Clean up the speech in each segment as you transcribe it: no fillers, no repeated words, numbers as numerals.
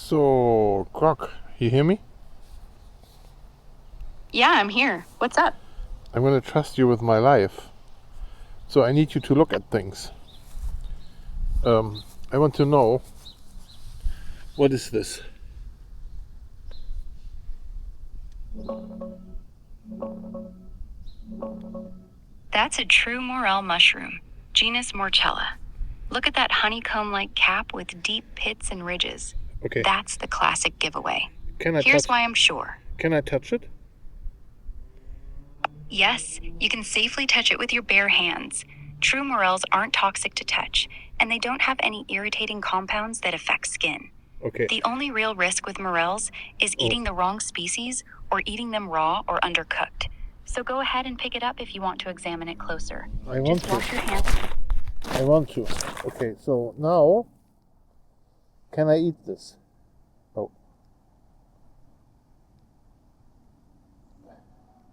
So, Grok, you hear me? Yeah, I'm here. What's up? I'm going to trust you with my life. So I need you to look at things. I want to know, what is this? That's a true morel mushroom, genus Morchella. Look at that honeycomb-like cap with deep pits and ridges. Okay. That's the classic giveaway. Can I Here's touch? why I'm sure. Can I touch it? Yes, you can safely touch it with your bare hands. True morels aren't toxic to touch, and they don't have any irritating compounds that affect skin. Okay. The only real risk with morels is eating the wrong species or eating them raw or undercooked. So go ahead and pick it up if you want to examine it closer. I want Just wash to. your hands. I want to. Okay, so now, can I eat this? Oh.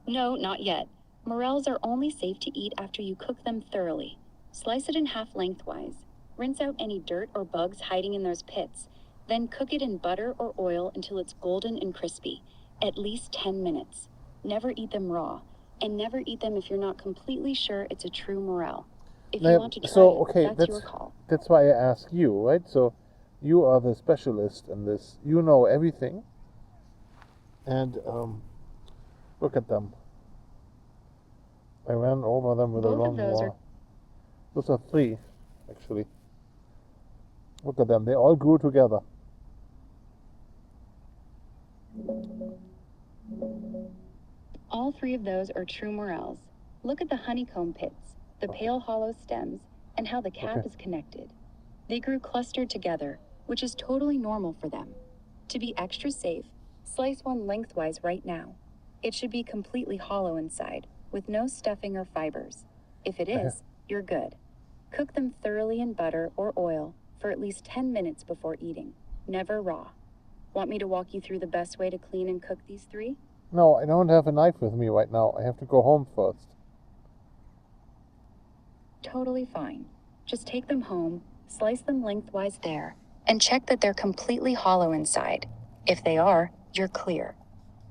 No, not yet. Morels are only safe to eat after you cook them thoroughly. Slice it in half lengthwise. Rinse out any dirt or bugs hiding in those pits. Then cook it in butter or oil until it's golden and crispy, at least 10 minutes. Never eat them raw, and never eat them if you're not completely sure it's a true morel. If you want to try it, that's your call. That's why I ask you, right? So you are the specialist in this. You know everything. And look at them. I ran over them with a long wire. Those are 3, actually. Look at them. They all grew together. All 3 of those are true morels. Look at the honeycomb pits, the pale hollow stems, and how the cap is connected. They grew clustered together, which is totally normal for them. To be extra safe, slice one lengthwise right now. It should be completely hollow inside, with no stuffing or fibers. If it is, you're good. Cook them thoroughly in butter or oil for at least 10 minutes before eating, never raw. Want me to walk you through the best way to clean and cook these 3? No, I don't have a knife with me right now. I have to go home first. Totally fine. Just take them home, slice them lengthwise there, and check that they're completely hollow inside. If they are, you're clear.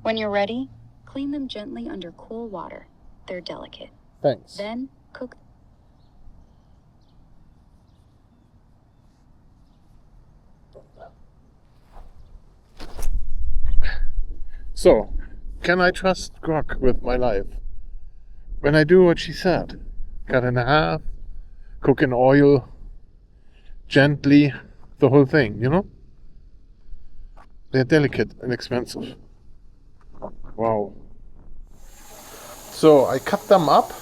When you're ready, clean them gently under cool water. They're delicate. Thanks. Then cook. So, can I trust Grok with my life? When I do what she said, cut in half, cook in oil, gently, the whole thing, you know? They're delicate and expensive. Wow. So I cut them up.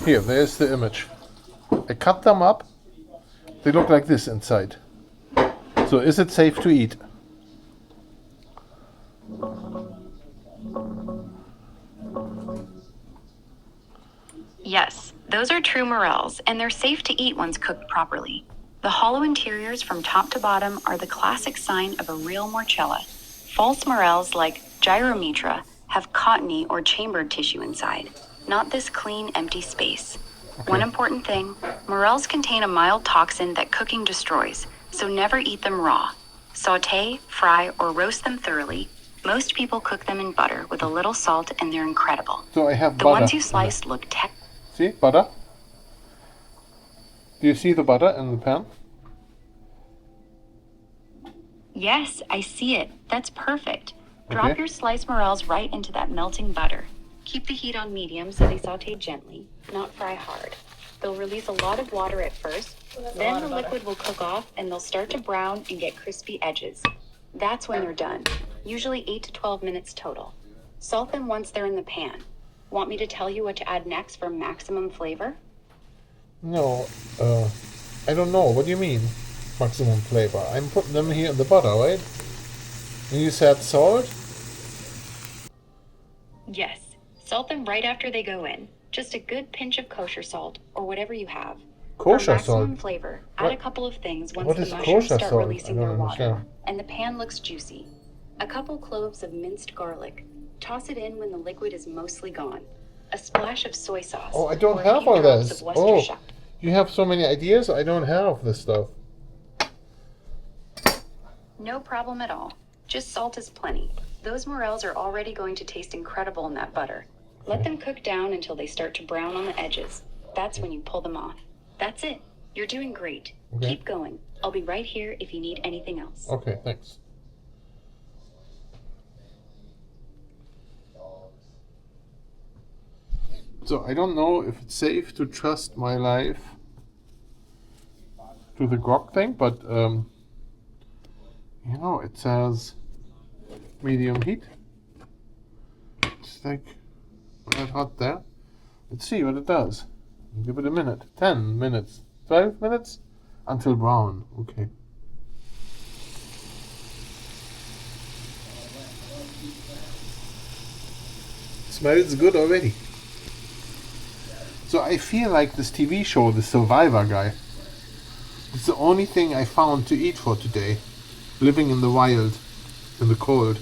Here, there's the image. I cut them up. They look like this inside. So is it safe to eat? Yes, those are true morels, and they're safe to eat once cooked properly. The hollow interiors from top to bottom are the classic sign of a real morchella. False morels like Gyrometra have cottony or chambered tissue inside, not this clean, empty space. One important thing, morels contain a mild toxin that cooking destroys, so never eat them raw. Sauté, fry, or roast them thoroughly. Most people cook them in butter with a little salt, and they're incredible. So I have the butter. Ones you sliced look See, butter? Do you see the butter in the pan? Yes, I see it. That's perfect. Drop your sliced morels right into that melting butter. Keep the heat on medium so they saute gently, not fry hard. They'll release a lot of water at first, then the liquid will cook off and they'll start to brown and get crispy edges. That's when they're done, usually 8 to 12 minutes total. Salt them once they're in the pan. Want me to tell you what to add next for maximum flavor? No, I don't know. What do you mean, maximum flavor? I'm putting them here in the butter, right? And you said salt? Yes, salt them right after they go in. Just a good pinch of kosher salt, or whatever you have. Kosher for maximum salt? flavor, add a couple of things once What the is mushrooms kosher start salt? releasing I their don't water, understand. and the pan looks juicy. A couple cloves of minced garlic. Toss it in when the liquid is mostly gone. A splash of soy sauce. Oh, I don't or a have few all drops this. of Worcestershire. You have so many ideas. I don't have this stuff. No problem at all. Just salt is plenty. Those morels are already going to taste incredible in that butter. Let them cook down until they start to brown on the edges. That's when you pull them off. That's it. You're doing great. Okay. Keep going. I'll be right here if you need anything else. Okay, thanks. So I don't know if it's safe to trust my life to the Grok thing, but you know, it says medium heat. It's like red hot there. Let's see what it does. Give it a minute. 10 minutes. 12 minutes until brown. Okay. Smells good already. So I feel like this TV show, The Survivor guy. It's the only thing I found to eat for today. Living in the wild, in the cold.